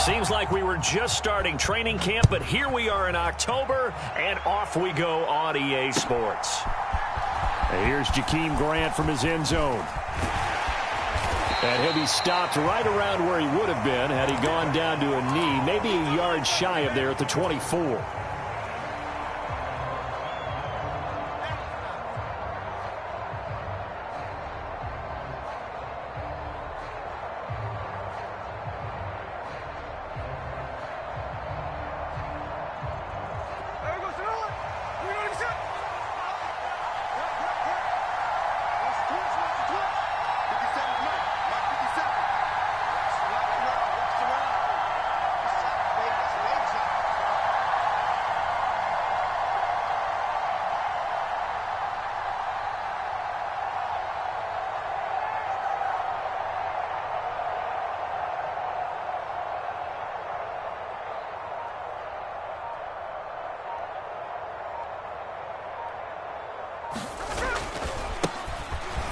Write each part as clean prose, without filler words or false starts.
Seems like we were just starting training camp, but here we are in October, and off we go on EA Sports. And here's Jakeem Grant from his end zone. And he'll be stopped right around where he would have been had he gone down to a knee, maybe a yard shy of there at the 24.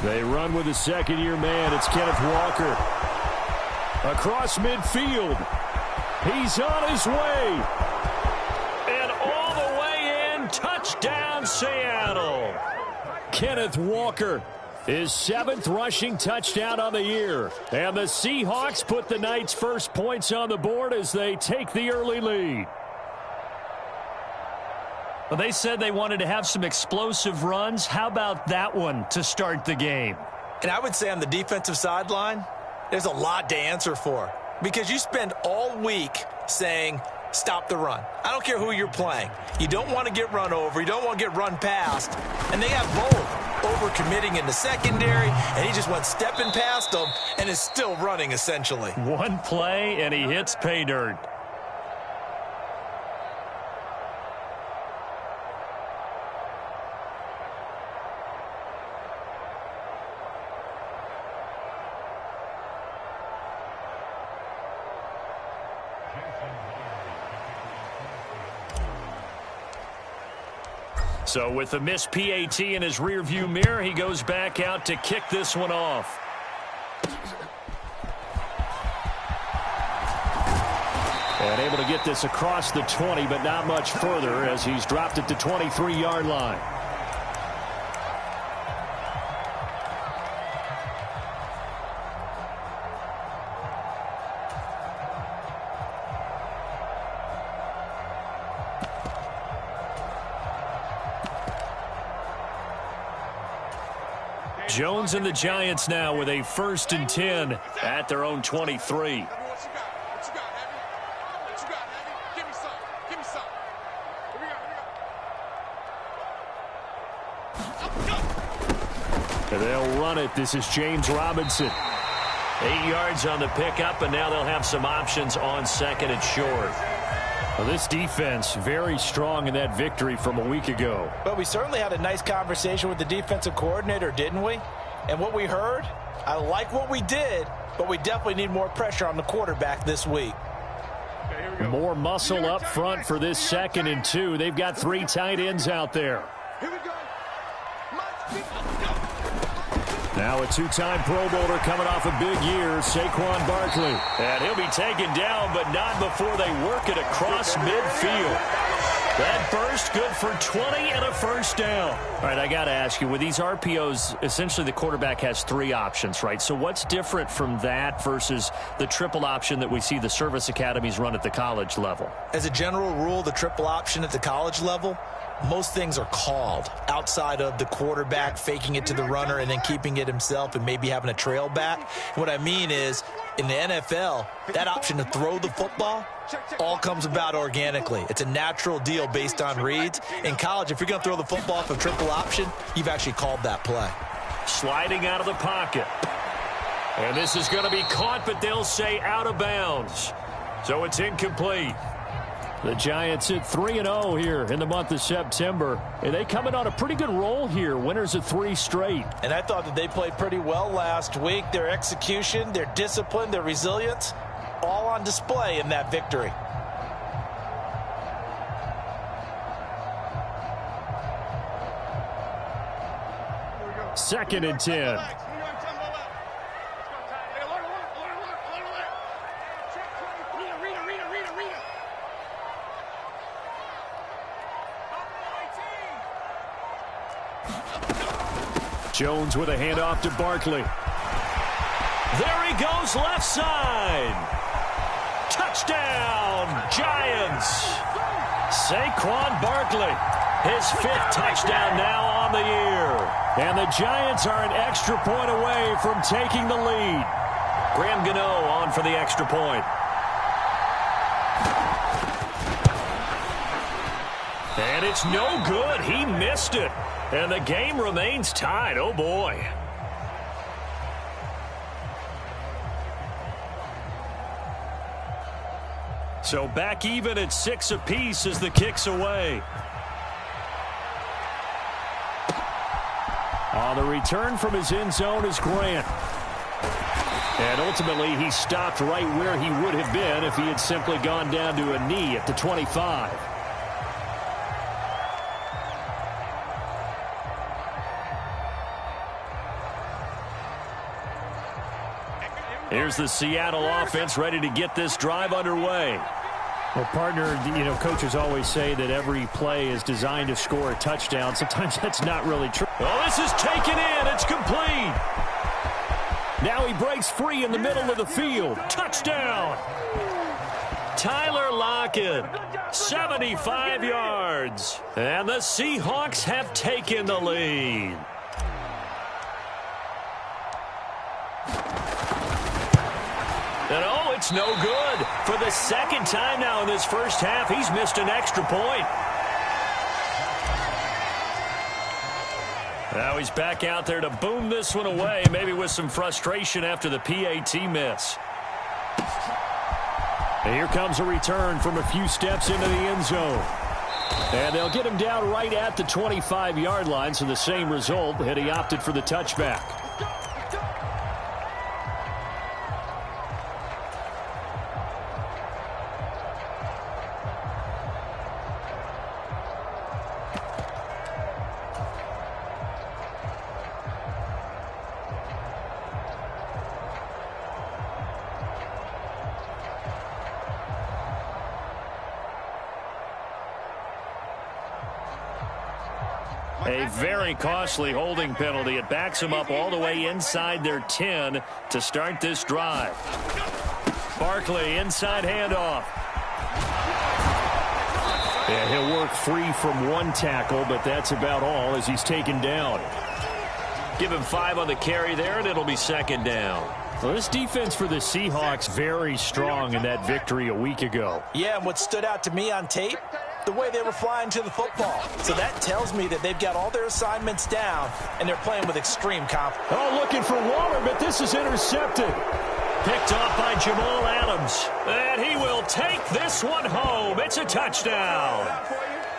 They run with a second-year man. It's Kenneth Walker. Across midfield. He's on his way. And all the way in. Touchdown, Seattle. Kenneth Walker, his 7th rushing touchdown on the year. And the Seahawks put the night's first points on the board as they take the early lead. Well, they said they wanted to have some explosive runs. How about that one to start the game? And I would say on the defensive sideline, there's a lot to answer for. Because you spend all week saying, stop the run. I don't care who you're playing. You don't want to get run over. You don't want to get run past. And they have both. Over-committing in the secondary, and he just went stepping past them and is still running, essentially. One play, and he hits pay dirt. So with the missed PAT in his rearview mirror, he goes back out to kick this one off. And able to get this across the 20, but not much further as he's dropped it to 23-yard line. Jones and the Giants now with a 1st and 10 at their own 23. And they'll run it. This is James Robinson. 8 yards on the pickup, and now they'll have some options on 2nd and short. Well, this defense very strong in that victory from a week ago. But we certainly had a nice conversation with the defensive coordinator, didn't we? And what we heard, I like what we did, but we definitely need more pressure on the quarterback this week. Okay, more muscle up front for this 2nd and 2. They've got 3 tight ends out there. Now a 2-time Pro Bowler coming off a big year, Saquon Barkley. And he'll be taken down, but not before they work it across midfield. That burst good for 20 and a 1st down. All right, I got to ask you, with these RPOs, essentially the quarterback has 3 options, right? So what's different from that versus the triple option that we see the service academies run at the college level? As a general rule, the triple option at the college level, most things are called outside of the quarterback faking it to the runner and then keeping it himself and maybe having a trail back. What I mean is, in the NFL, that option to throw the football all comes about organically. It's a natural deal based on reads. In college, if you're going to throw the football for triple option, you've actually called that play. Sliding out of the pocket. And this is going to be caught, but they'll say out of bounds. So it's incomplete. The Giants at 3-0 here in the month of September. And they come in on a pretty good roll here. Winners of 3 straight. And I thought that they played pretty well last week. Their execution, their discipline, their resilience, all on display in that victory. Second and 10. Jones with a handoff to Barkley. There he goes, left side. Touchdown, Giants. Saquon Barkley, his 5th touchdown now on the year. And the Giants are an extra point away from taking the lead. Graham Gano on for the extra point. And it's no good. He missed it. And the game remains tied. Oh, boy. So back even at 6 apiece as the kick's away. On the return from his end zone is Grant. And ultimately, he stopped right where he would have been if he had simply gone down to a knee at the 25. Here's the Seattle offense ready to get this drive underway. Well, partner, coaches always say that every play is designed to score a touchdown. Sometimes that's not really true. Oh, this is taken in. It's complete. Now he breaks free in the middle of the field. Touchdown. Tyler Lockett, 75 yards. And the Seahawks have taken the lead. And oh, it's no good. For the second time now in this first half, he's missed an extra point. Now he's back out there to boom this one away, maybe with some frustration after the PAT miss. And here comes a return from a few steps into the end zone. And they'll get him down right at the 25-yard line, so the same result, had he opted for the touchback. A very costly holding penalty. It backs them up all the way inside their 10 to start this drive. Barkley, inside handoff. Yeah, he'll work free from one tackle, but that's about all as he's taken down. Give him 5 on the carry there, and it'll be second down. Well, this defense for the Seahawks very strong in that victory a week ago. Yeah, and what stood out to me on tape, the way they were flying to the football. So that tells me that they've got all their assignments down, and they're playing with extreme confidence. Oh, looking for Waller, but this is intercepted. Picked off by Jamal Adams. And he will take this one home. It's a touchdown.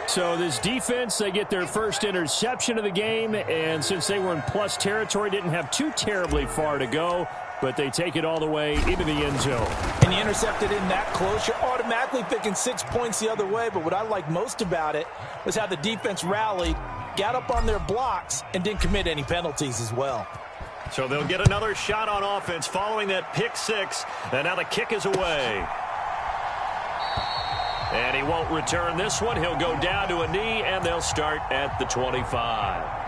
So this defense, they get their first interception of the game, and since they were in plus territory, didn't have too terribly far to go, but they take it all the way into the end zone. And you intercepted in that close, you're automatically picking 6 points the other way, but what I liked most about it was how the defense rallied, got up on their blocks, and didn't commit any penalties as well. So they'll get another shot on offense following that pick 6, and now the kick is away. And he won't return this one. He'll go down to a knee, and they'll start at the 25.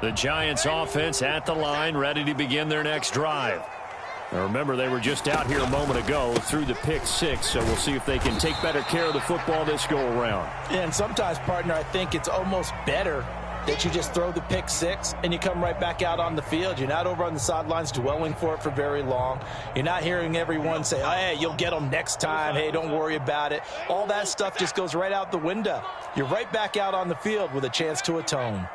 The Giants offense at the line, ready to begin their next drive. Now remember, they were just out here a moment ago through the pick 6, so we'll see if they can take better care of the football this go-around. And sometimes, partner, I think it's almost better that you just throw the pick 6 and you come right back out on the field. You're not over on the sidelines dwelling for it for very long. You're not hearing everyone say, oh, hey, you'll get them next time. Hey, don't worry about it. All that stuff just goes right out the window. You're right back out on the field with a chance to atone.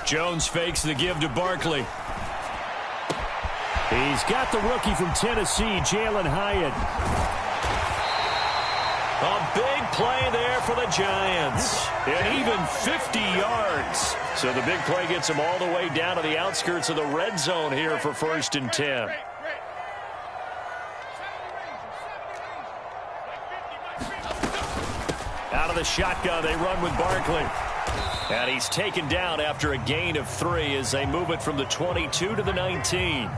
Jones fakes the give to Barkley. He's got the rookie from Tennessee, Jalen Hyatt. A big play there for the Giants. And even 50 yards. So the big play gets them all the way down to the outskirts of the red zone here for 1st and 10. of the shotgun. They run with Barkley. And he's taken down after a gain of 3 as they move it from the 22 to the 19.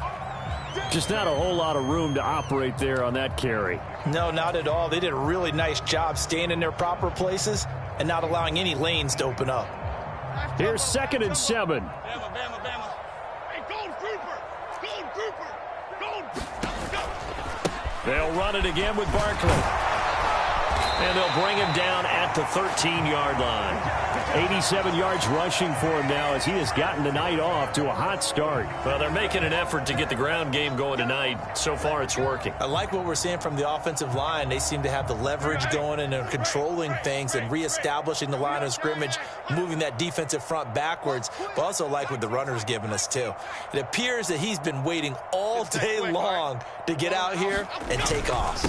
Just not a whole lot of room to operate there on that carry. No, not at all. They did a really nice job staying in their proper places and not allowing any lanes to open up. Here's 2nd and 7. Bama. Hey, Gold Grouper. They'll run it again with Barkley. And they'll bring him down at the 13-yard line. 87 yards rushing for him now as he has gotten the night off to a hot start. Well, they're making an effort to get the ground game going tonight. So far, it's working. I like what we're seeing from the offensive line. They seem to have the leverage going and they're controlling things and reestablishing the line of scrimmage, moving that defensive front backwards. But also like what the runner's giving us, too. It appears that he's been waiting all day long to get out here and take off.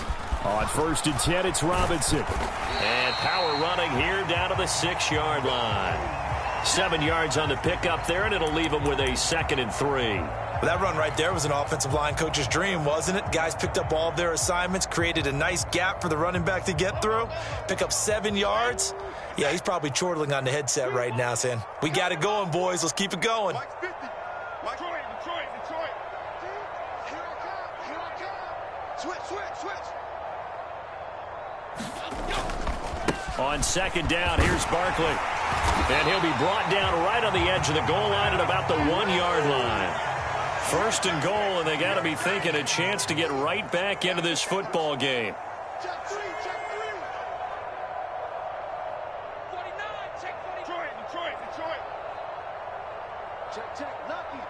On 1st and 10, it's Robinson. And power running here down to the 6-yard line. 7 yards on the pickup there, and it'll leave him with a 2nd and 3. Well, that run right there was an offensive line coach's dream, wasn't it? Guys picked up all of their assignments, created a nice gap for the running back to get through, pick up 7 yards. Yeah, he's probably chortling on the headset right now saying, we got it going, boys. Let's keep it going. Detroit. Here I come. Switch. On 2nd down, here's Barkley. And he'll be brought down right on the edge of the goal line at about the 1-yard line. 1st and goal, and they got to be thinking a chance to get right back into this football game. Check 3. 49. Check 49. Detroit. Check. Lucky.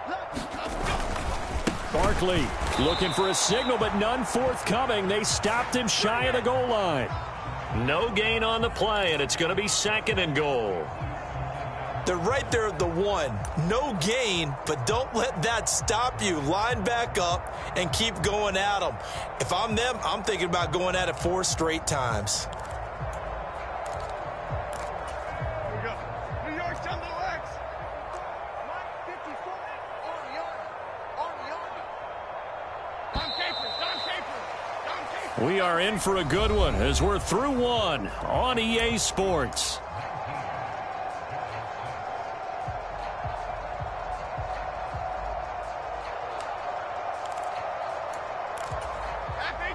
Barkley looking for a signal, but none forthcoming. They stopped him shy of the goal line. No gain on the play, and it's going to be 2nd and goal. They're right there at the 1. No gain, but don't let that stop you. Line back up and keep going at them. If I'm them, I'm thinking about going at it 4 straight times. Here we go. New York, jump the legs. 54. Don Capers. We are in for a good one as we're through 1 on EA Sports.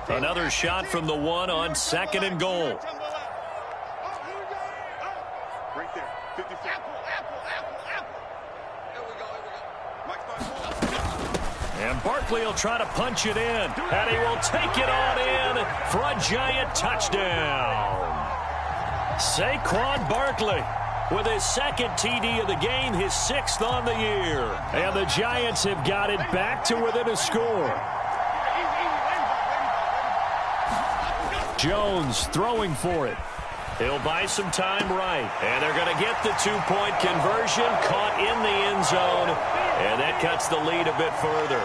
Another shot from the 1 on 2nd and goal. Right there. 54. Apple. Here we go. And Barkley will try to punch it in. And he will take it on in for a giant touchdown. Saquon Barkley with his 2nd TD of the game, his 6th on the year. And the Giants have got it back to within a score. Jones throwing for it. He'll buy some time right. And they're going to get the 2-point conversion, caught in the end zone. And that cuts the lead a bit further.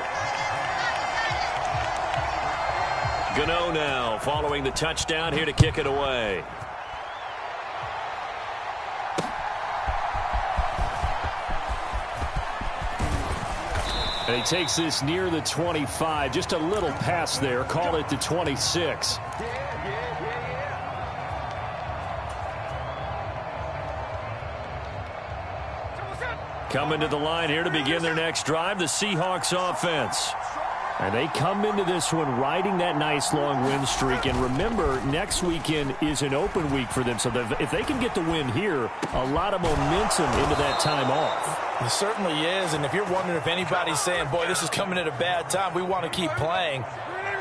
Gano now following the touchdown here to kick it away. And he takes this near the 25. Just a little pass there. Call it the 26. Coming to the line here to begin their next drive, the Seahawks offense. And they come into this one riding that nice long win streak. And remember, next weekend is an open week for them. So if they can get the win here, a lot of momentum into that time off. It certainly is. And if you're wondering if anybody's saying, boy, this is coming at a bad time, we want to keep playing,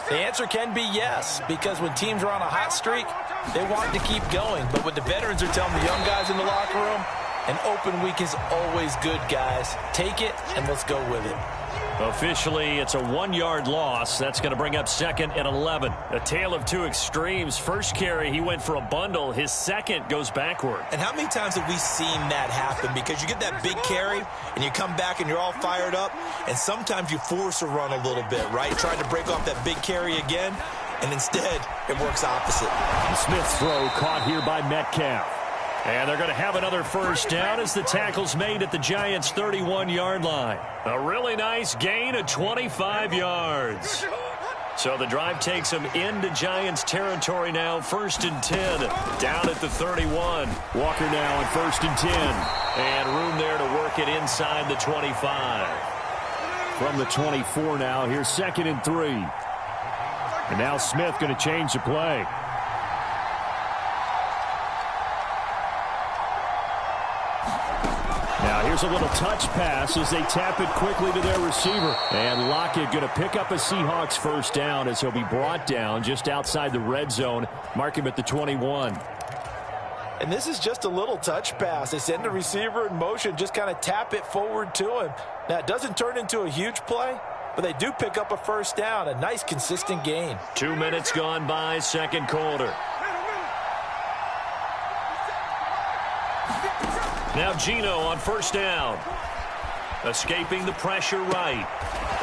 the answer can be yes. Because when teams are on a hot streak, they want to keep going. But what the veterans are telling the young guys in the locker room, an open week is always good, guys. Take it, and let's go with it. Officially, it's a 1-yard loss. That's going to bring up 2nd and 11. A tale of two extremes. First carry, he went for a bundle. His second goes backward. And how many times have we seen that happen? Because you get that big carry, and you come back, and you're all fired up, and sometimes you force a run a little bit, right? Trying to break off that big carry again, and instead, it works opposite. Smith's throw caught here by Metcalf. And they're going to have another first down as the tackle's made at the Giants' 31-yard line. A really nice gain of 25 yards. So the drive takes them into Giants territory now. 1st and 10 down at the 31. Walker now on 1st and 10. And room there to work it inside the 25. From the 24 now, here's 2nd and 3. And now Smith going to change the play. Now here's a little touch pass as they tap it quickly to their receiver. And Lockett going to pick up a Seahawks first down as he'll be brought down just outside the red zone. Mark him at the 21. And this is just a little touch pass. They send the receiver in motion, just kind of tap it forward to him. Now, it doesn't turn into a huge play, but they do pick up a first down. A nice, consistent gain. 2 minutes gone by, second quarter. Now Geno on first down. Escaping the pressure right.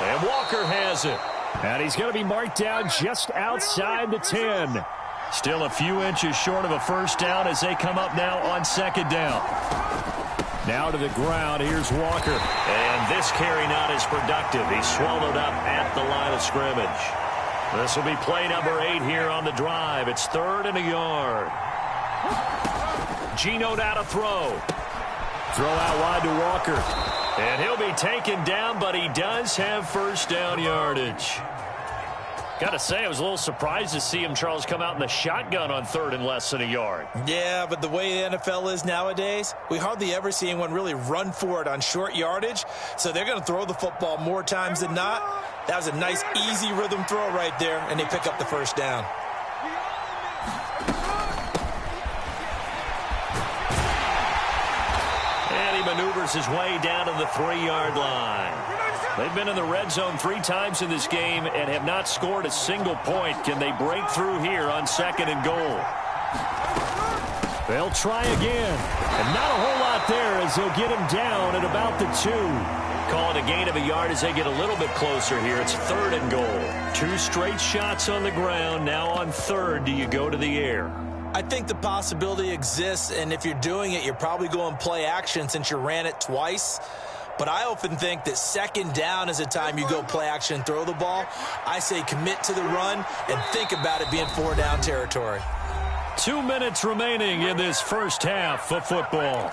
And Walker has it. And he's going to be marked down just outside the 10. Still a few inches short of a first down as they come up now on second down. Now to the ground. Here's Walker. And this carry not as productive. He's swallowed up at the line of scrimmage. This will be play number 8 here on the drive. It's 3rd and a yard. Geno now to throw. Throw out wide to Walker. And he'll be taken down, but he does have first down yardage. Got to say, I was a little surprised to see him, Charles, come out in the shotgun on 3rd and less than a yard. Yeah, but the way the NFL is nowadays, we hardly ever see anyone really run for it on short yardage. So they're going to throw the football more times than not. That was a nice, easy rhythm throw right there, and they pick up the first down. And he maneuvers his way down to the 3-yard line. They've been in the red zone 3 times in this game and have not scored a single point. Can they break through here on 2nd and goal? They'll try again. And not a whole lot there as they'll get him down at about the 2. Call it a gain of a yard as they get a little bit closer here. It's 3rd and goal. 2 straight shots on the ground. Now on 3rd, do you go to the air? I think the possibility exists, and if you're doing it, you're probably going play action since you ran it twice. But I often think that 2nd down is a time you go play action and throw the ball. I say commit to the run and think about it being 4-down territory. 2 minutes remaining in this first half of football.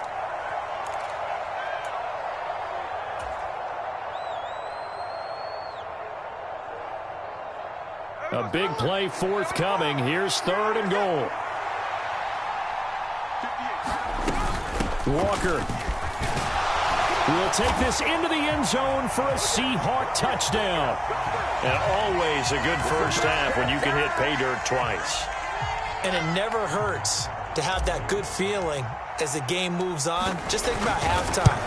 A big play forthcoming. Here's 3rd and goal. Walker will take this into the end zone for a Seahawk touchdown. And always a good first half when you can hit pay dirt twice. And it never hurts to have that good feeling as the game moves on. Just think about halftime.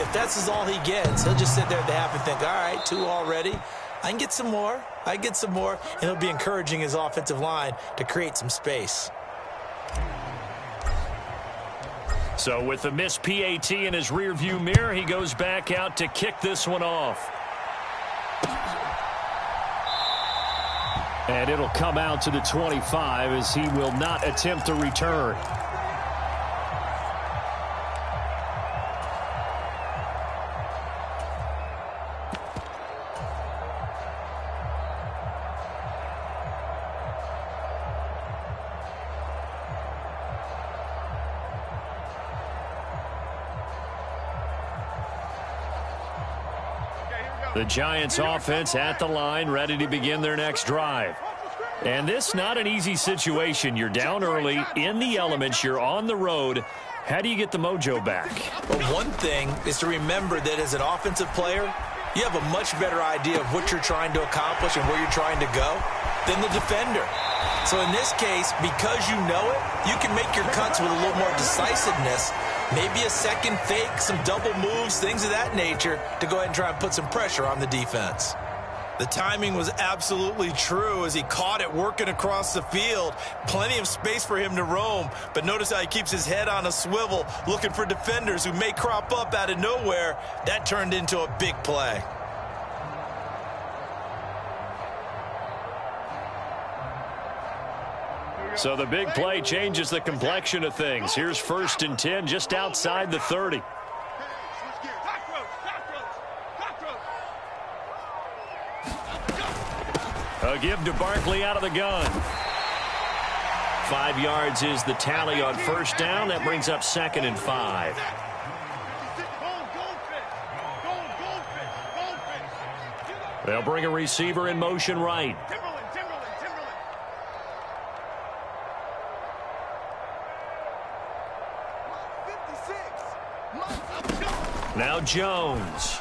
If that's all he gets, he'll just sit there at the half and think, all right, 2 already. I can get some more. I get some more. And he'll be encouraging his offensive line to create some space. So with the missed PAT in his rearview mirror, he goes back out to kick this one off. And it'll come out to the 25 as he will not attempt to return. The Giants offense at the line, ready to begin their next drive. And this not an easy situation. You're down early, in the elements, you're on the road. How do you get the mojo back? Well, one thing is to remember that as an offensive player, you have a much better idea of what you're trying to accomplish and where you're trying to go than the defender. So in this case, because you know it, you can make your cuts with a little more decisiveness. Maybe a second fake, some double moves, things of that nature to go ahead and try and put some pressure on the defense. The timing was absolutely true as he caught it working across the field. Plenty of space for him to roam, but notice how he keeps his head on a swivel looking for defenders who may crop up out of nowhere. That turned into a big play. So the big play changes the complexion of things. Here's 1st and 10 just outside the 30. A give to Barkley out of the gun. 5 yards is the tally on first down. That brings up 2nd and 5. They'll bring a receiver in motion right. Now Jones.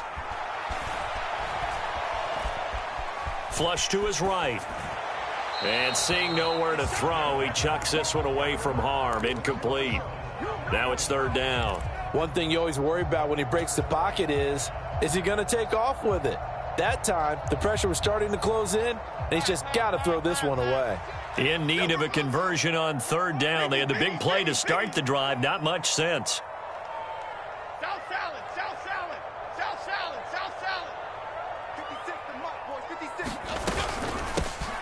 Flush to his right. And seeing nowhere to throw, he chucks this one away from harm. Incomplete. Now it's 3rd down. One thing you always worry about when he breaks the pocket is he going to take off with it? That time, the pressure was starting to close in, and he's just got to throw this one away. In need of a conversion on 3rd down. They had the big play to start the drive. Not much sense. South salad, south salad, south salad, south salad. 56 the mark, boys, 56.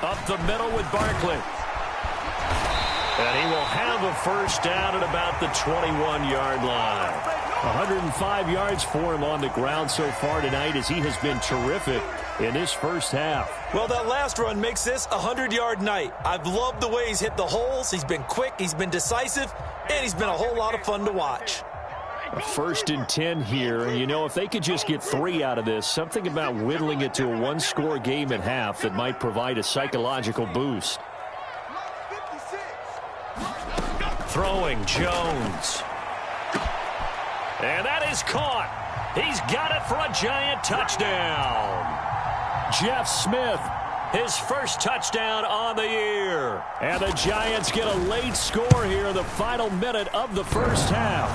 Up the middle with Barkley. And he will have a first down at about the 21-yard line. 105 yards for him on the ground so far tonight as he has been terrific in this first half. Well, that last run makes this a 100-yard night. I've loved the way he's hit the holes. He's been quick, he's been decisive, and he's been a whole lot of fun to watch. 1st and 10 here, and you know, if they could just get 3 out of this, something about whittling it to a 1-score game at half that might provide a psychological boost. Throwing Jones. And that is caught. He's got it for a Giant touchdown. Jeff Smith, his first touchdown on the year. And the Giants get a late score here in the final minute of the first half.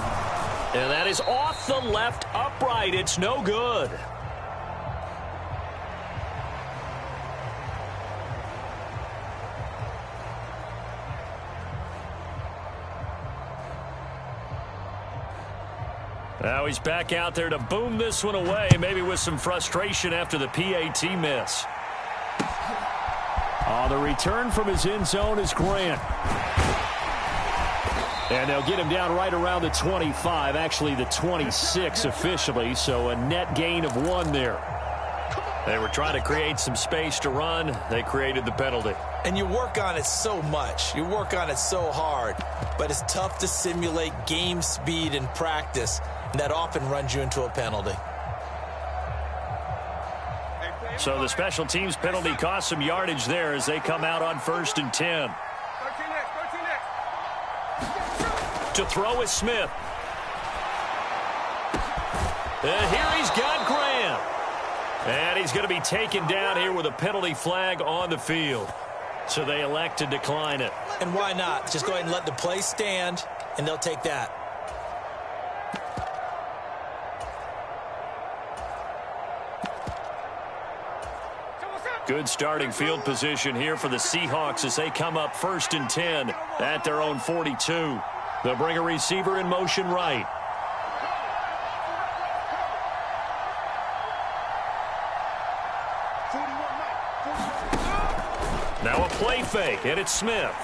And that is off the left upright. It's no good. Now he's back out there to boom this one away, maybe with some frustration after the PAT miss. The return from his end zone is Grant. And they'll get him down right around the 25, actually the 26 officially, so a net gain of 1 there. They were trying to create some space to run. They created the penalty. And you work on it so much. You work on it so hard. But it's tough to simulate game speed in practice. And that often runs you into a penalty. So the special teams penalty cost some yardage there as they come out on 1st and 10. 13 next. To throw is Smith. And here he's got Graham. And he's going to be taken down here with a penalty flag on the field. So they elect to decline it. And why not? Just go ahead and let the play stand, and they'll take that. Good starting field position here for the Seahawks as they come up 1st and 10 at their own 42. They'll bring a receiver in motion right. Now a play fake, and it's Smith.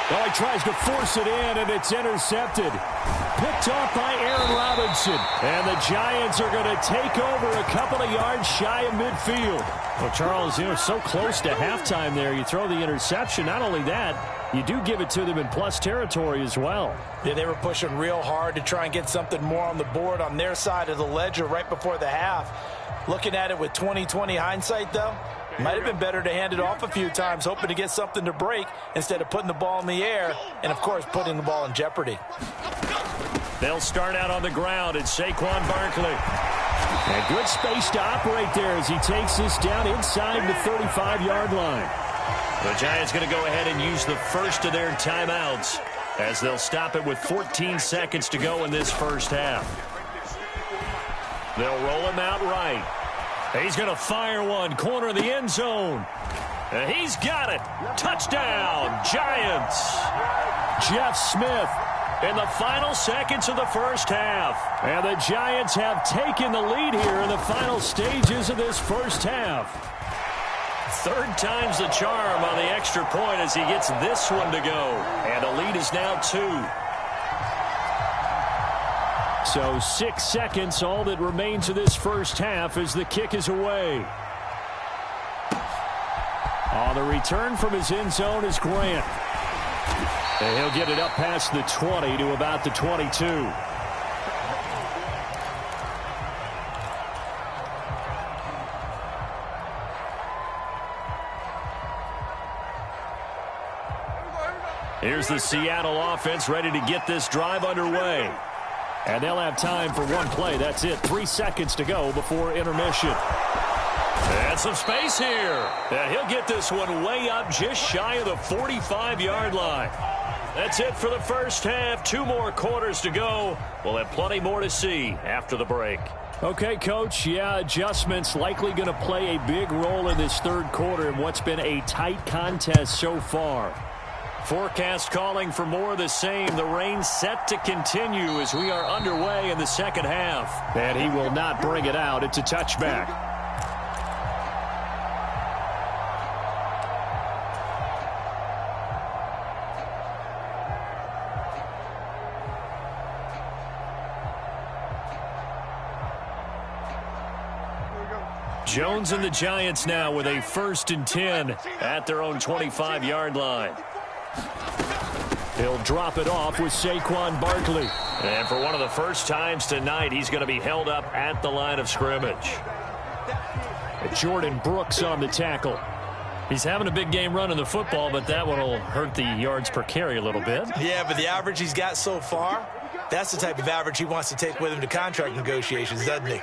Well, he tries to force it in, and it's intercepted. Picked off by Aaron Robinson. And the Giants are going to take over a couple of yards shy of midfield. Well, Charles, you know, so close to halftime there. You throw the interception. Not only that, you do give it to them in plus territory as well. Yeah, they were pushing real hard to try and get something more on the board on their side of the ledger right before the half. Looking at it with 20/20 hindsight, though, might have been better to hand it off a few times, hoping to get something to break instead of putting the ball in the air and, of course, putting the ball in jeopardy. They'll start out on the ground. It's Saquon Barkley. And good space to operate there as he takes this down inside the 35-yard line. The Giants going to go ahead and use the first of their timeouts as they'll stop it with 14 seconds to go in this first half. They'll roll him out right. He's going to fire one, corner of the end zone. And he's got it. Touchdown, Giants. Jeff Smith in the final seconds of the first half. And the Giants have taken the lead here in the final stages of this first half. 3rd time's the charm on the extra point as he gets this one to go. And the lead is now 2. So 6 seconds, all that remains of this first half as the kick is away. On the return from his end zone is Grant. And he'll get it up past the 20 to about the 22. Here's the Seattle offense ready to get this drive underway. And they'll have time for one play. That's it. 3 seconds to go before intermission. And some space here. And he'll get this one way up just shy of the 45-yard line. That's it for the first half. 2 more quarters to go. We'll have plenty more to see after the break. Okay, Coach. Yeah, adjustments likely going to play a big role in this third quarter in what's been a tight contest so far. Forecast calling for more of the same. The rain set to continue as we are underway in the second half. And he will not bring it out. It's a touchback. Jones and the Giants now with a 1st and 10 at their own 25-yard line. He'll drop it off with Saquon Barkley. And for one of the first times tonight, he's going to be held up at the line of scrimmage. Jordan Brooks on the tackle. He's having a big game running the football, but that one will hurt the yards per carry a little bit. Yeah, but the average he's got so far, that's the type of average he wants to take with him to contract negotiations, doesn't he?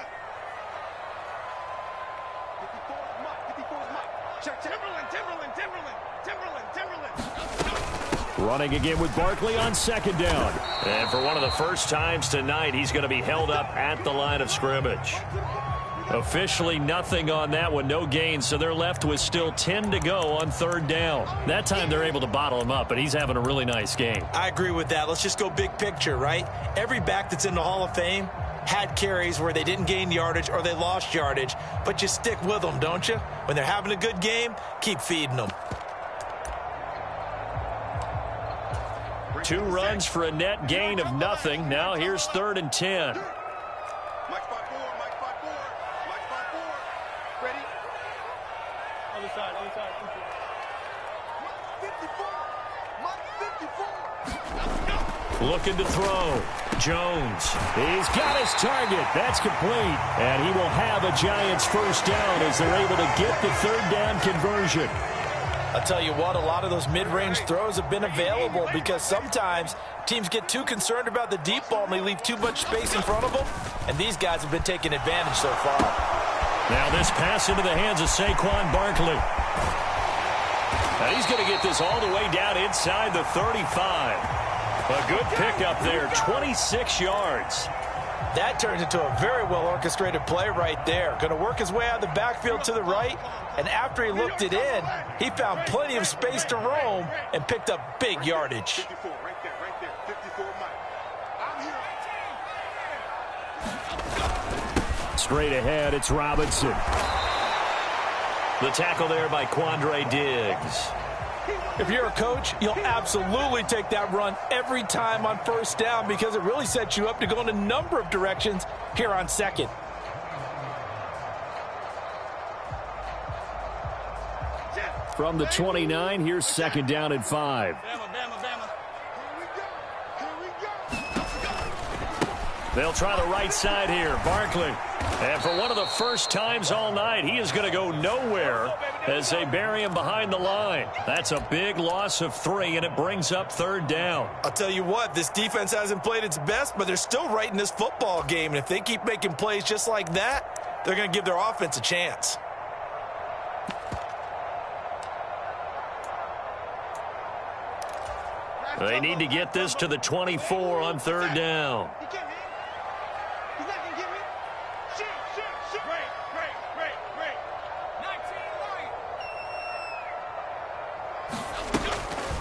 Running again with Barkley on 2nd down. And for one of the first times tonight, he's going to be held up at the line of scrimmage. Officially nothing on that one, no gain, so they're left with still 10 to go on 3rd down. That time they're able to bottle him up, and he's having a really nice game. I agree with that. Let's just go big picture, right? Every back that's in the Hall of Fame had carries where they didn't gain yardage or they lost yardage, but you stick with them, don't you? When they're having a good game, keep feeding them. 2 runs for a net gain of nothing. Now here's 3rd and 10. Mike 5-4, Mike 5-4, Mike 5-4. Ready? Other side, other side. 54, Mike 54. Looking to throw. Jones. He's got his target. That's complete. And he will have a Giants 1st down as they're able to get the 3rd down conversion. I'll tell you what, a lot of those mid-range throws have been available because sometimes teams get too concerned about the deep ball and they leave too much space in front of them, and these guys have been taking advantage so far. Now this pass into the hands of Saquon Barkley. Now he's going to get this all the way down inside the 35. A good pickup there, 26 yards. That turns into a very well-orchestrated play right there. Going to work his way out of the backfield to the right, and after he looked it in, he found plenty of space to roam and picked up big yardage. 54, right there, 54, Mike. I'm here. Straight ahead, it's Robinson. The tackle there by Quandre Diggs. If you're a coach, you'll absolutely take that run every time on 1st down because it really sets you up to go in a number of directions here on 2nd. From the 29, here's 2nd down and 5. They'll try the right side here. Barkley. And for one of the first times all night, he is going to go nowhere as they bury him behind the line. That's a big loss of 3, and it brings up 3rd down. I'll tell you what, this defense hasn't played its best, but they're still right in this football game. And if they keep making plays just like that, they're going to give their offense a chance. They need to get this to the 24 on 3rd down.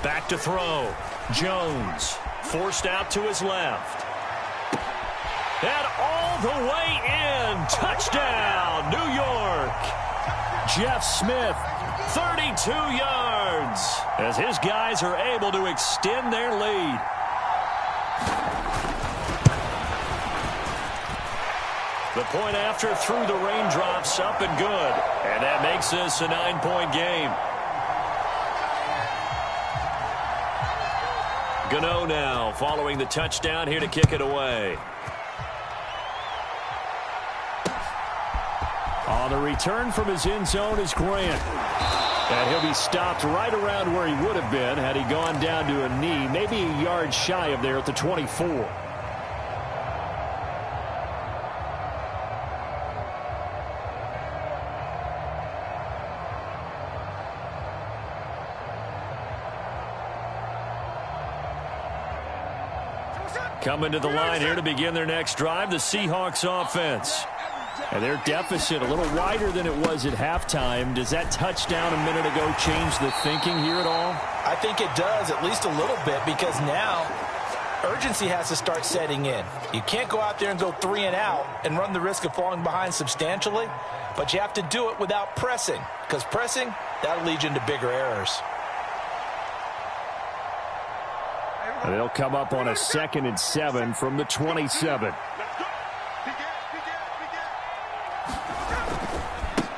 Back to throw. Jones forced out to his left. And all the way in. Touchdown, New York. Jeff Smith. 32 yards as his guys are able to extend their lead. The point after through the raindrops, up and good. And that makes this a 9-point game. Gano now following the touchdown here to kick it away. On the return from his end zone is Grant. And he'll be stopped right around where he would have been had he gone down to a knee, maybe a yard shy of there at the 24. Coming to the line here to begin their next drive, the Seahawks offense. And their deficit a little wider than it was at halftime. Does that touchdown a minute ago change the thinking here at all? I think it does, at least a little bit, because now urgency has to start setting in. You can't go out there and go 3 and out and run the risk of falling behind substantially, but you have to do it without pressing, because pressing, that'll lead you into bigger errors. And they'll come up on a 2nd and 7 from the 27.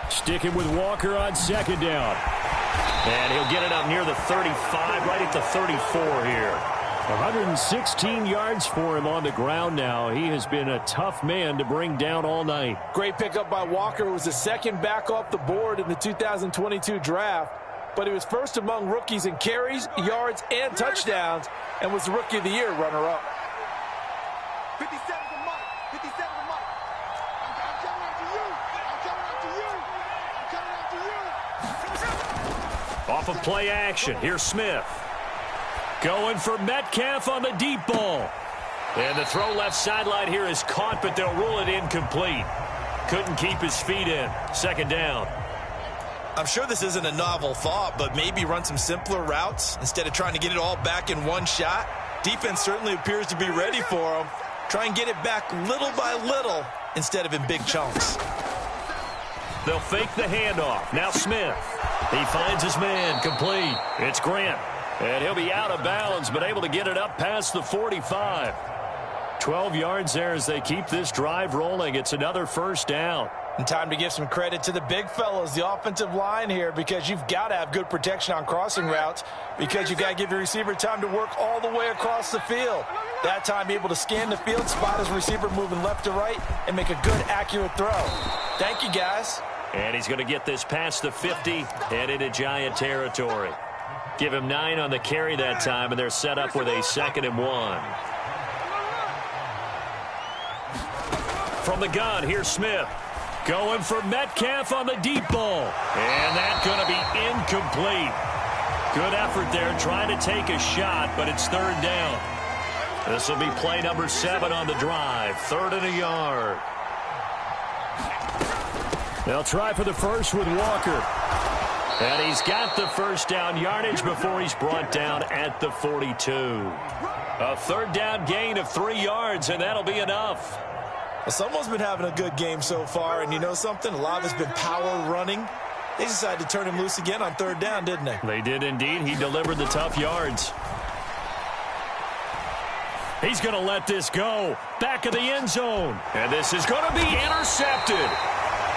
Sticking with Walker on 2nd down. And he'll get it up near the 35, right at the 34 here. 116 yards for him on the ground now. He has been a tough man to bring down all night. Great pickup by Walker. It was the second back off the board in the 2022 draft. But he was first among rookies in carries, yards, and touchdowns, and was the Rookie of the Year runner-up. 57 to Mike. 57 to Mike. I'm coming out to you. I'm coming out to you. I'm coming out to you. Off of play action, here's Smith. Going for Metcalf on the deep ball. And the throw left sideline here is caught, but they'll rule it incomplete. Couldn't keep his feet in. 2nd down. I'm sure this isn't a novel thought, but maybe run some simpler routes instead of trying to get it all back in one shot. Defense certainly appears to be ready for him. Try and get it back little by little instead of in big chunks. They'll fake the handoff. Now Smith. He finds his man. Complete. It's Grant. And he'll be out of bounds, but able to get it up past the 45. 12 yards there as they keep this drive rolling. It's another 1st down. And time to give some credit to the big fellas, the offensive line here, because you've got to have good protection on crossing routes, because you've got to give your receiver time to work all the way across the field. That time, be able to scan the field, spot his receiver moving left to right, and make a good, accurate throw. Thank you, guys. And he's going to get this past the 50 and into Giant territory. Give him 9 on the carry that time, and they're set up with a 2nd and 1. From the gun, here's Smith. Going for Metcalf on the deep ball. And that's going to be incomplete. Good effort there trying to take a shot, but it's 3rd down. This will be play number 7 on the drive. 3rd and a yard. They'll try for the first with Walker. And he's got the 1st down yardage before he's brought down at the 42. A 3rd down gain of 3 yards, and that'll be enough. Well, someone's been having a good game so far, and you know something? A lot of it's been power running. They decided to turn him loose again on 3rd down, didn't they? They did indeed. He delivered the tough yards. He's going to let this go. Back of the end zone. And this is going to be intercepted.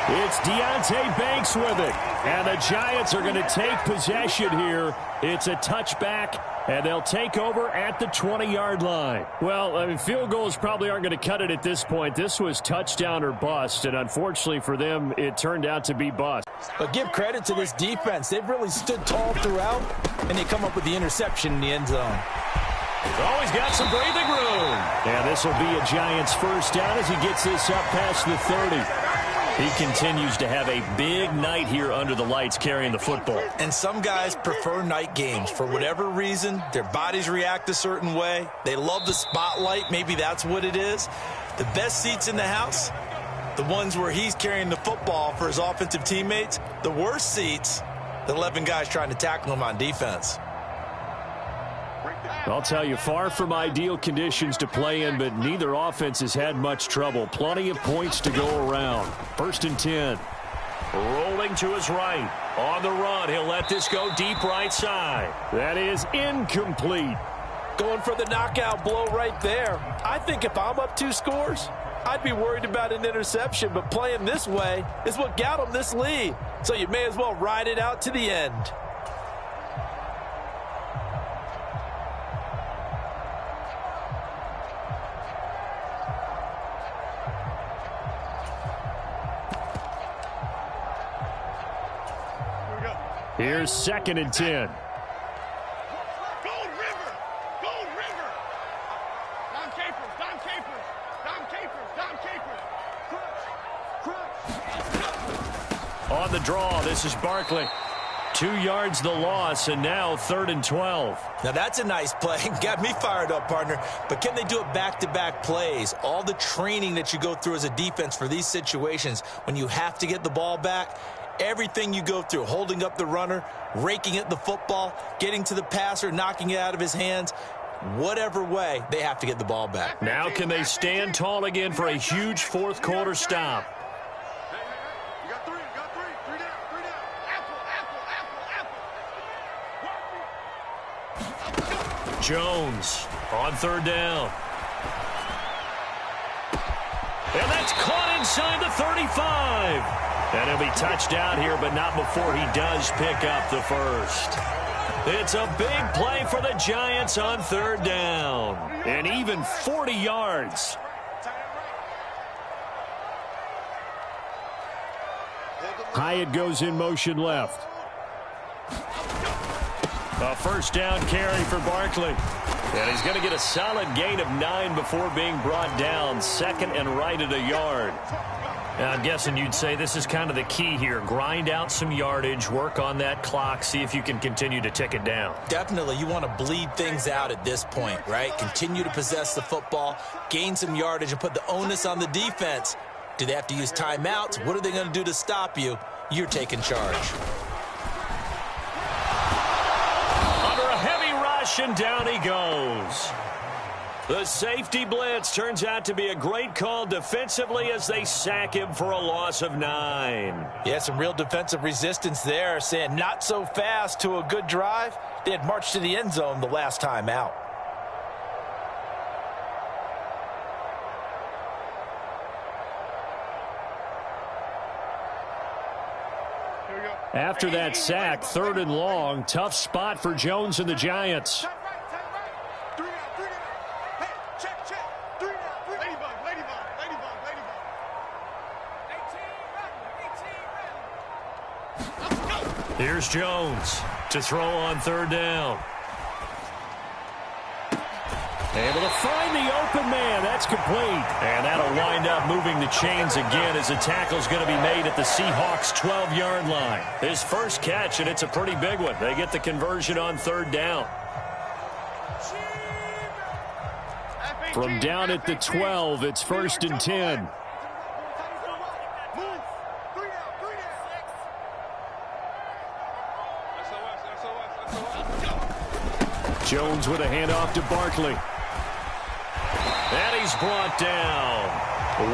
It's Deonte Banks with it. And the Giants are going to take possession here. It's a touchback, and they'll take over at the 20-yard line. Well, I mean, field goals probably aren't going to cut it at this point. This was touchdown or bust, and unfortunately for them, it turned out to be bust. But give credit to this defense. They've really stood tall throughout, and they come up with the interception in the end zone. He's always got some breathing room. And this will be a Giants 1st down as he gets this up past the 30. He continues to have a big night here under the lights carrying the football. And some guys prefer night games. For whatever reason, their bodies react a certain way. They love the spotlight. Maybe that's what it is. The best seats in the house, the ones where he's carrying the football for his offensive teammates. The worst seats, the 11 guys trying to tackle him on defense. I'll tell you, far from ideal conditions to play in, but neither offense has had much trouble. Plenty of points to go around. 1st and 10. Rolling to his right. On the run, he'll let this go deep right side. That is incomplete. Going for the knockout blow right there. I think if I'm up 2 scores, I'd be worried about an interception, but playing this way is what got him this lead. So you may as well ride it out to the end. Here's 2nd and 10. Gold River! Gold River! Dom Capers! Dom Capers! Dom Capers! Dom Capers! Crunch! On the draw, this is Barkley. 2 yards the loss, and now 3rd and 12. Now that's a nice play. Got me fired up, partner. But can they do it back-to-back plays? All the training that you go through as a defense for these situations, when you have to get the ball back, everything you go through, holding up the runner, raking at the football, getting to the passer, knocking it out of his hands, whatever way, they have to get the ball back. Now can they stand tall again for a huge 4th quarter stop? You got three. Three down. Apple. Jones on 3rd down. And that's caught inside the 35. And he'll be touched out here, but not before he does pick up the first. It's a big play for the Giants on 3rd down. And even 40 yards. Hyatt goes in motion left. A 1st down carry for Barkley. And he's going to get a solid gain of 9 before being brought down. 2nd and right at a yard. Now, I'm guessing you'd say this is kind of the key here. Grind out some yardage, work on that clock, see if you can continue to tick it down. Definitely, you want to bleed things out at this point, right? Continue to possess the football, gain some yardage, and put the onus on the defense. Do they have to use timeouts? What are they going to do to stop you? You're taking charge. Under a heavy rush, and down he goes. The safety blitz turns out to be a great call defensively as they sack him for a loss of 9. Yeah, some real defensive resistance there, saying not so fast to a good drive. They had marched to the end zone the last time out. After that sack, 3rd and long, tough spot for Jones and the Giants. Tight right. 3 down. Hey, check. 3 down. Ladybug. 18 ready. Let's go. Here's Jones to throw on 3rd down. Able to find the open man. That's complete. And that'll wind up moving the chains again as the tackle's going to be made at the Seahawks' 12-yard line. His first catch, and it's a pretty big one. They get the conversion on 3rd down. From down at the 12, it's 1st and 10. Move. 3 down. Jones with a handoff to Barkley. And he's brought down.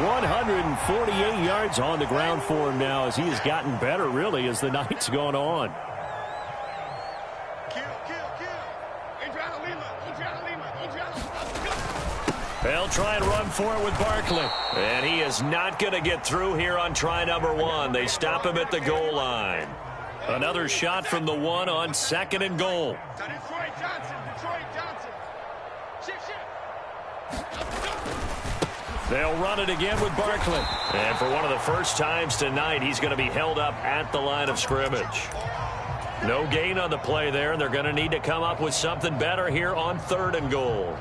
148 yards on the ground for him now as he has gotten better, really, as the night's gone on. Kill. Adriana Lima. They'll try and run for it with Barkley. And he is not going to get through here on try number 1. They stop him at the goal line. Another shot from the 1 on 2nd and goal. Detroit Johnson. Shit. They'll run it again with Barkley. And for one of the first times tonight, he's going to be held up at the line of scrimmage. No gain on the play there, and they're going to need to come up with something better here on 3rd and goal.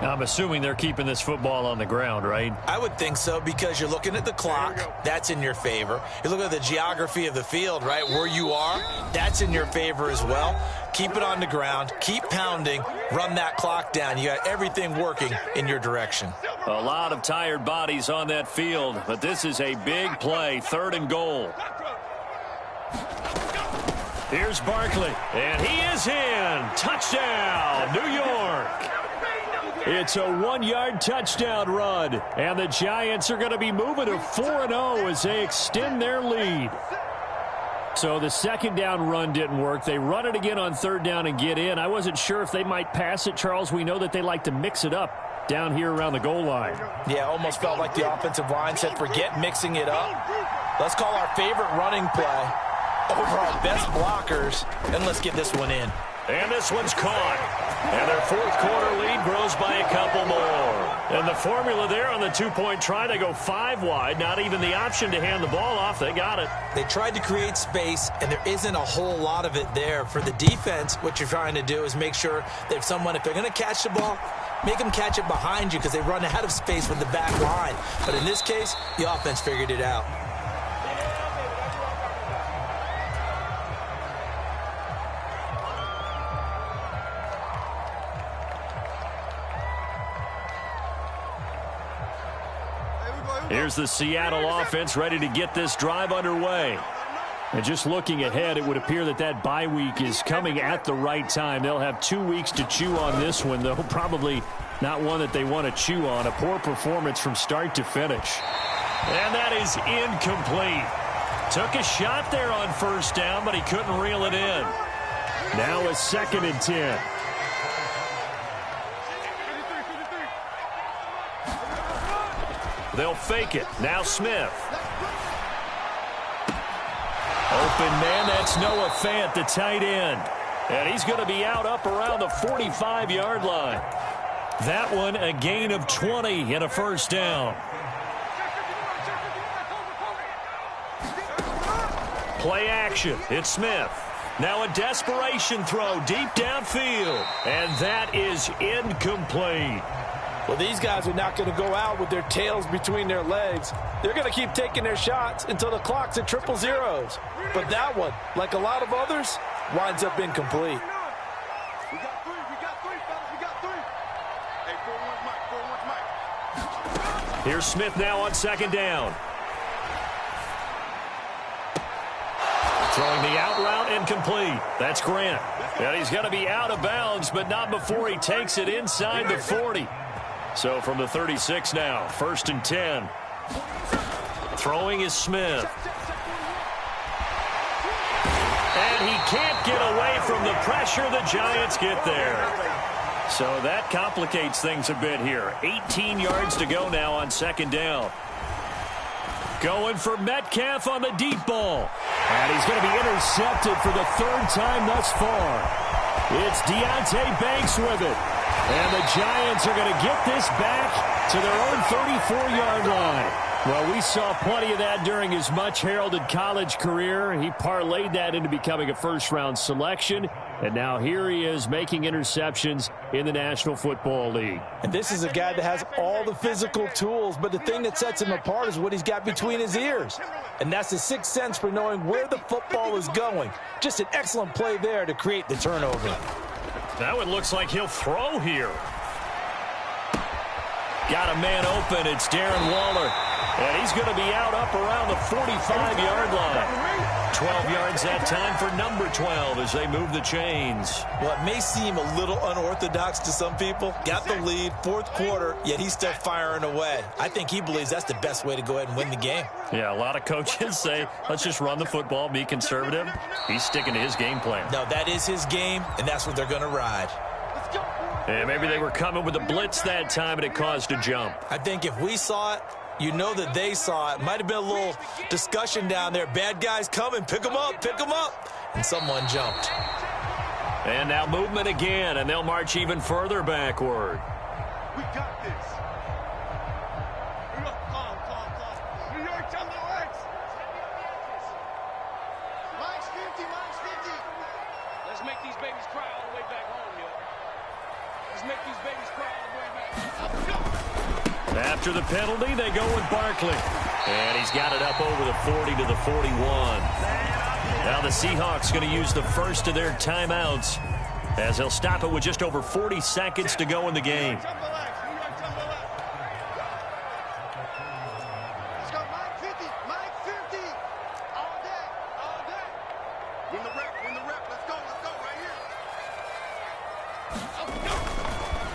I'm assuming they're keeping this football on the ground, right? I would think so, because you're looking at the clock. That's in your favor. You look at the geography of the field, right, where you are. That's in your favor as well. Keep it on the ground. Keep pounding. Run that clock down. You got everything working in your direction. A lot of tired bodies on that field, but this is a big play. 3rd and goal. Here's Barkley, and he is in. Touchdown, New York. It's a 1-yard touchdown run, and the Giants are going to be moving to 4-0 as they extend their lead. So the 2nd down run didn't work. They run it again on 3rd down and get in. I wasn't sure if they might pass it, Charles. We know that they like to mix it up down here around the goal line. Yeah, almost felt like the offensive line said, forget mixing it up. Let's call our favorite running play over our best blockers, and let's get this one in. And this one's caught. And their fourth quarter lead grows by a couple more. And the formula there on the two-point try, they go 5 wide. Not even the option to hand the ball off. They got it. They tried to create space, and there isn't a whole lot of it there. For the defense, what you're trying to do is make sure that if they're going to catch the ball, make them catch it behind you because they run out of space with the back line. But in this case, the offense figured it out. Here's the Seattle offense ready to get this drive underway. And just looking ahead, it would appear that bye week is coming at the right time. They'll have 2 weeks to chew on this one, though probably not one that they want to chew on. A poor performance from start to finish. And that is incomplete. Took a shot there on first down, but he couldn't reel it in. Now a 2nd and 10. They'll fake it. Now Smith. Open man, that's Noah Fant, the tight end. And he's going to be out up around the 45-yard line. That one a gain of 20 and a first down. Play action. It's Smith. Now a desperation throw deep downfield. And that is incomplete. Well, these guys are not going to go out with their tails between their legs. They're going to keep taking their shots until the clock's at 000. But that one, like a lot of others, winds up incomplete. We got three, fellas. We got 3. Hey, 4-1 Mike. Here's Smith now on 2nd down. Throwing the out route incomplete. That's Grant. And he's going to be out of bounds, but not before he takes it inside the 40. So from the 36 now, 1st and 10. Throwing is Smith. And he can't get away from the pressure. The Giants get there. So that complicates things a bit here. 18 yards to go now on 2nd down. Going for Metcalf on the deep ball. And he's going to be intercepted for the 3rd time thus far. It's Deonte Banks with it. And the Giants are going to get this back to their own 34-yard line. Well, we saw plenty of that during his much-heralded college career. He parlayed that into becoming a first-round selection. And now here he is making interceptions in the National Football League. And this is a guy that has all the physical tools, but the thing that sets him apart is what he's got between his ears. And that's the 6th sense for knowing where the football is going. Just an excellent play there to create the turnover. That one looks like he'll throw here. Got a man open. It's Darren Waller. And he's going to be out up around the 45-yard line. 12 yards that time for number 12 as they move the chains. Well, it may seem a little unorthodox to some people. Got the lead, 4th quarter, yet he's still firing away. I think he believes that's the best way to go ahead and win the game. Yeah, a lot of coaches say, let's just run the football, be conservative. He's sticking to his game plan. No, that is his game, and that's what they're going to ride. And maybe they were coming with a blitz that time, and it caused a jump. I think if we saw it, you know that they saw it. Might have been a little discussion down there. Bad guys coming. Pick them up. Pick them up. And someone jumped. And now movement again, and they'll march even further backward. We got this. Calm. New York, tell the X. Mike's 50. Let's make these babies cry all the way back home, yo. Let's make these babies cry all the way back. Let's go. After the penalty, they go with Barkley. And he's got it up over the 40 to the 41. Now the Seahawks going to use the first of their timeouts as they'll stop it with just over 40 seconds to go in the game. Let's go, Mike 50. All day. Win the rep. Let's go right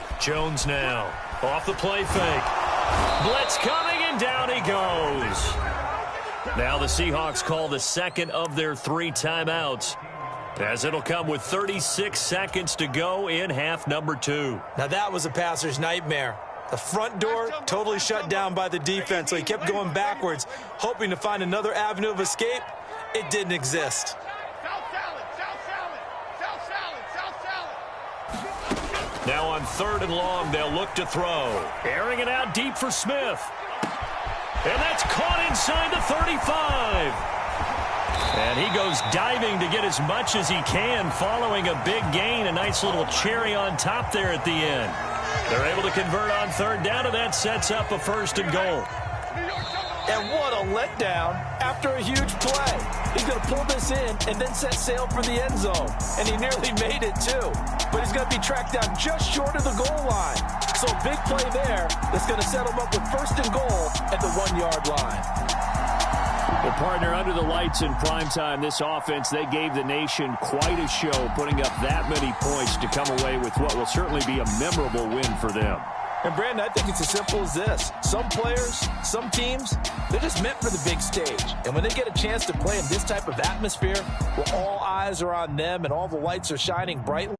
here. Jones now off the play fake. Blitz coming, and down he goes. Now the Seahawks call the second of their 3 timeouts, as it'll come with 36 seconds to go in half number 2. Now that was a passer's nightmare. The front door totally shut down by the defense, so he kept going backwards, hoping to find another avenue of escape. It didn't exist. South salad. Now on 3rd and long, they'll look to throw. Airing it out deep for Smith. And that's caught inside the 35. And he goes diving to get as much as he can following a big gain. A nice little cherry on top there at the end. They're able to convert on 3rd down, and that sets up a 1st and goal. And what a letdown after a huge play. He's going to pull this in and then set sail for the end zone. And he nearly made it, too. But he's going to be tracked down just short of the goal line. So a big play there that's going to set him up with 1st and goal at the 1-yard line. Well, partner, under the lights in primetime, this offense, they gave the nation quite a show, putting up that many points to come away with what will certainly be a memorable win for them. And, Brandon, I think it's as simple as this. Some players, some teams, they're just meant for the big stage. And when they get a chance to play in this type of atmosphere where all eyes are on them and all the lights are shining brightly,